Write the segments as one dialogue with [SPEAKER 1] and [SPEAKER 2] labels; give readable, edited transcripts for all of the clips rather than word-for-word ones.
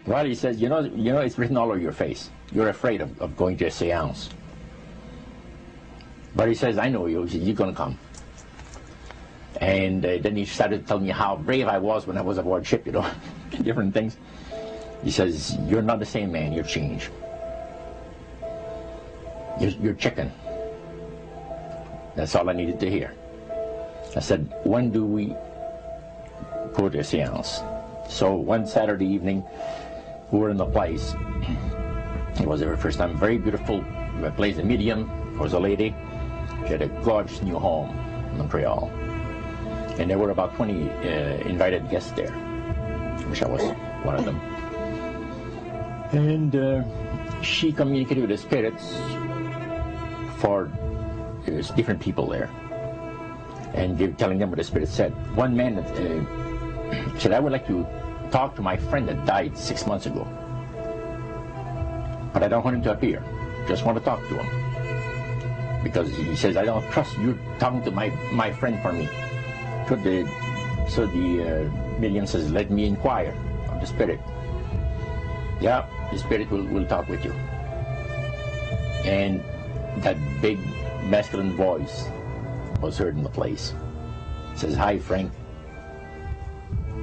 [SPEAKER 1] Well, he says, you know, it's written all over your face. You're afraid of going to a seance. But he says, I know you. He says, you're going to come. And then he started telling me how brave I was when I was aboard ship, you know, different things. He says, you're not the same man, you're changed. You're chicken. That's all I needed to hear. I said, when do we go to a seance? So one Saturday evening, we were in the place. It was the very first time. Very beautiful place. The medium was a lady. She had a gorgeous new home in Montreal. And there were about 20 invited guests there, which I was one of them. And she communicated with the spirits for different people there. And telling them what the spirit said. One man said, I would like to talk to my friend that died 6 months ago. But I don't want him to appear. Just want to talk to him. Because he says, I don't trust you talking to my friend for me. So the medium says, let me inquire of the spirit. Yeah, the spirit will talk with you. And that big masculine voice was heard in the place. It says, hi, Frank.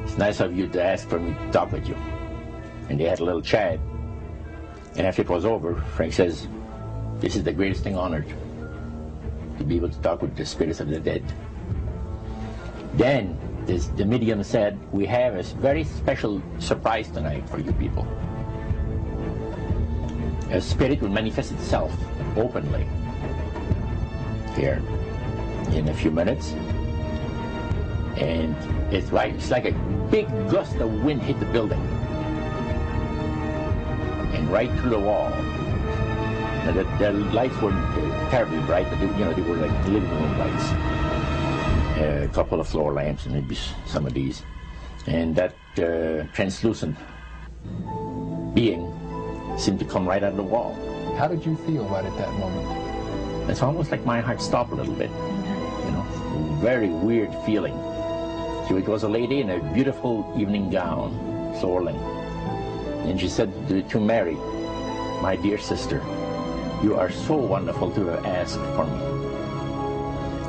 [SPEAKER 1] It's nice of you to ask for me to talk with you. And they had a little chat. And after it was over, Frank says, this is the greatest thing on earth, to be able to talk with the spirits of the dead. Then the medium said, we have a very special surprise tonight for you people. A spirit will manifest itself openly here in a few minutes. And it's like a big gust of wind hit the building. And right through the wall. Now the lights weren't terribly bright, but they were like living room lights. A couple of floor lamps and maybe some of these. And that translucent being seemed to come right out of the wall.
[SPEAKER 2] How did you feel right at that moment?
[SPEAKER 1] It's almost like my heart stopped a little bit. You know, very weird feeling. So it was a lady in a beautiful evening gown, swirling. And she said to Mary, my dear sister, you are so wonderful to have asked for me.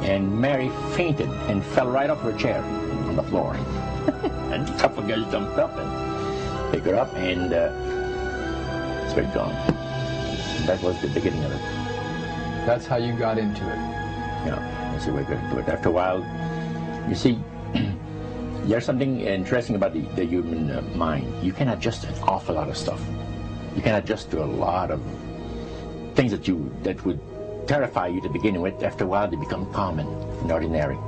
[SPEAKER 1] And Mary fainted and fell right off her chair on the floor. And a couple of guys jumped up and picked her up, and spirit gone. And that was the beginning of it.
[SPEAKER 2] That's how you got into it.
[SPEAKER 1] Yeah, that's the way I got into it. After a while, you see, there's something interesting about the human mind. You can adjust an awful lot of stuff. You can adjust to a lot of things that would terrify you to begin with. After a while, they become common and ordinary.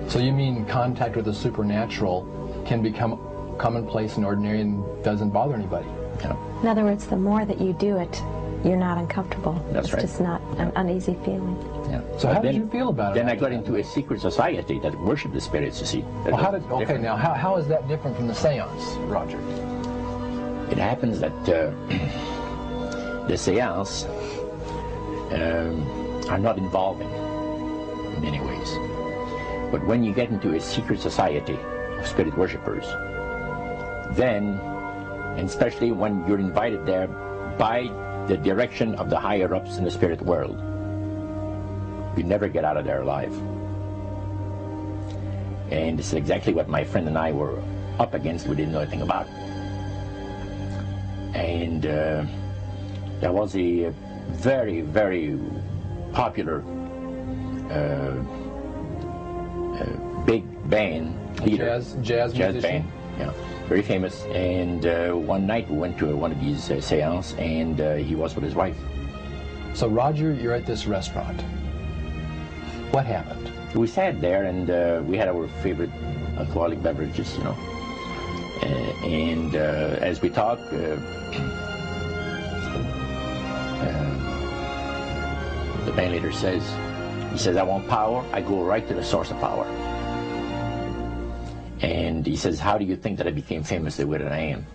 [SPEAKER 2] So you mean contact with the supernatural can become commonplace and ordinary and doesn't bother anybody?
[SPEAKER 1] Yeah.
[SPEAKER 3] In other words, the more that you do it, you're not uncomfortable.
[SPEAKER 1] That's right.
[SPEAKER 3] It's just not an uneasy feeling.
[SPEAKER 1] Yeah.
[SPEAKER 2] So how did you feel about it?
[SPEAKER 1] Then I got into a secret society that worshiped the spirits, you see.
[SPEAKER 2] Well, how is that different from the seance, Roger?
[SPEAKER 1] It happens that the seance are not involving in many ways. But when you get into a secret society of spirit worshippers, then, and especially when you're invited there by the direction of the higher-ups in the spirit world, you never get out of there alive. And this is exactly what my friend and I were up against. We didn't know anything about. And there was a very, very popular big band leader.
[SPEAKER 2] Jazz musician?
[SPEAKER 1] Band, yeah, very famous. And one night we went to one of these seances, and he was with his wife.
[SPEAKER 2] So Roger, you're at this restaurant. What happened?
[SPEAKER 1] We sat there, and we had our favorite alcoholic beverages, you know. And as we talked, the band leader says, I want power. I go right to the source of power. And he says, how do you think that I became famous the way that I am?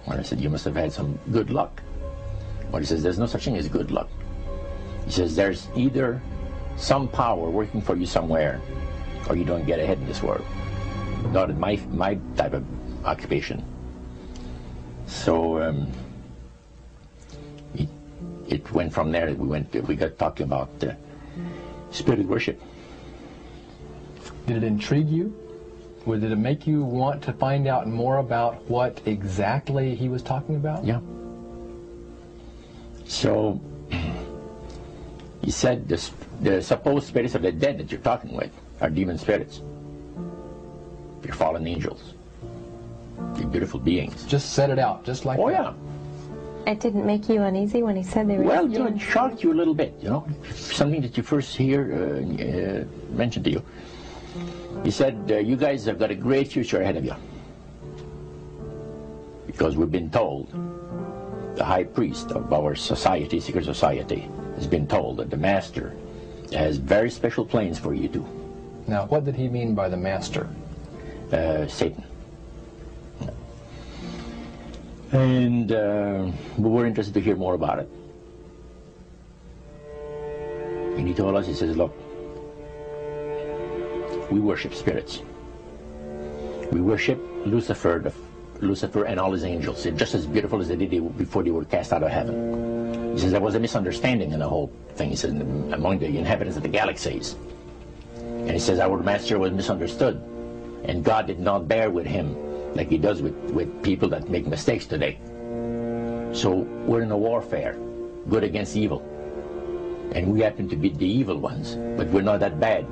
[SPEAKER 1] Well, I said, you must have had some good luck. Well, he says, there's no such thing as good luck. He says, there's either some power working for you somewhere, or you don't get ahead in this world. Not in my type of occupation. So it went from there. We got talking about spirit worship.
[SPEAKER 2] Did it intrigue you? Or did it make you want to find out more about what exactly he was talking about?
[SPEAKER 1] Yeah. So he said the supposed spirits of the dead that you're talking with are demon spirits. They're fallen angels. They're beautiful beings.
[SPEAKER 2] Just said it out, just like
[SPEAKER 1] that.
[SPEAKER 2] Oh,
[SPEAKER 1] yeah.
[SPEAKER 3] It didn't make you uneasy when he said they were...
[SPEAKER 1] Well, it shocked you a little bit, something that you first hear mentioned to you. He said, you guys have got a great future ahead of you. Because we've been told, the high priest of our society, secret society, has been told that the master has very special plans for you too.
[SPEAKER 2] Now, what did he mean by the master?
[SPEAKER 1] Satan. And we were interested to hear more about it. And he told us, he says, look, we worship spirits. We worship Lucifer and all his angels. They're just as beautiful as they did before they were cast out of heaven. He says there was a misunderstanding in the whole thing. He says among the inhabitants of the galaxies. And he says our master was misunderstood. And God did not bear with him like he does with people that make mistakes today. So we're in a warfare, good against evil. And we happen to be the evil ones, but we're not that bad.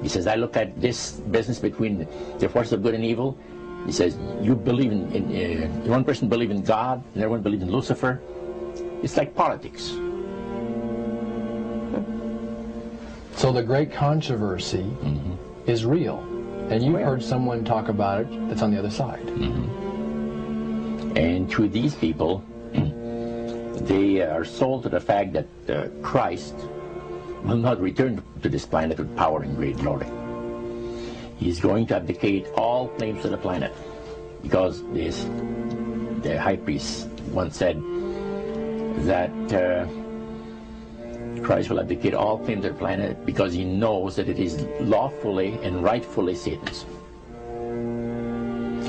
[SPEAKER 1] He says, I look at this business between the forces of good and evil. He says, you believe in one person believes in God, and everyone believes in Lucifer. It's like politics.
[SPEAKER 2] So the great controversy is real. And you've heard someone talk about it that's on the other side.
[SPEAKER 1] And to these people, they are sold to the fact that Christ will not return to this planet with power and great glory. He's going to abdicate all claims to the planet, because the high priest once said that Christ will abdicate all claims to the planet because he knows that it is lawfully and rightfully Satan's.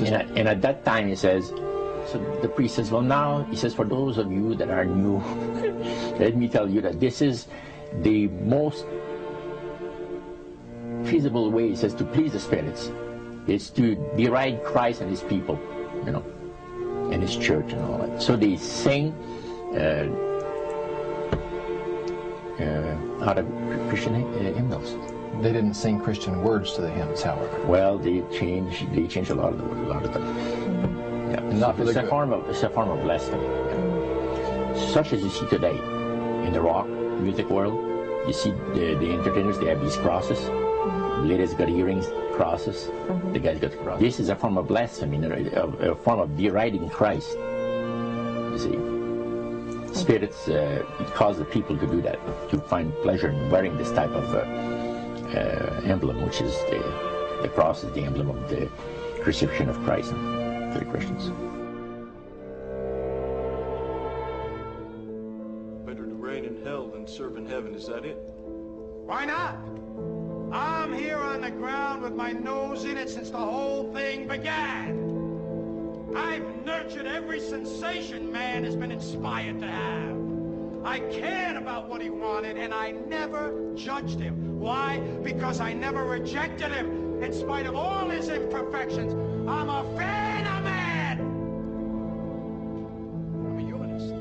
[SPEAKER 1] And at that time he says, so the priest says, well now, he says, for those of you that are new, let me tell you that this is the most feasible way, he says, to please the spirits. It's to deride Christ and his people, and his church and all that. So they sing out of Christian hymnals.
[SPEAKER 2] They didn't sing Christian words to the hymns, however.
[SPEAKER 1] Well, they changed a lot of them. Yeah.
[SPEAKER 2] And not for
[SPEAKER 1] it's a form of blasphemy. Yeah. Such as you see today in the rock music world. You see the entertainers, they have these crosses. The ladies got earrings, crosses. The guys got crosses. This is a form of blasphemy, a form of deriding Christ. You see. Spirits cause the people to do that, to find pleasure in wearing this type of emblem, which is the cross is the emblem of the crucifixion of Christ for the Christians.
[SPEAKER 4] Better to reign in hell than serve in heaven, is that it?
[SPEAKER 5] Why not? I'm here on the ground with my nose in it since the whole thing began. I've nurtured every sensation man has been inspired to have. I cared about what he wanted, and I never judged him. Why? Because I never rejected him, in spite of all his imperfections. I'm a fan of man! I'm a humanist.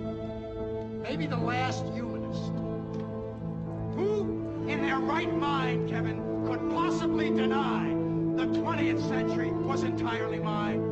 [SPEAKER 5] Maybe the last humanist. Who, in their right mind, Kevin, could possibly deny the 20th century was entirely mine?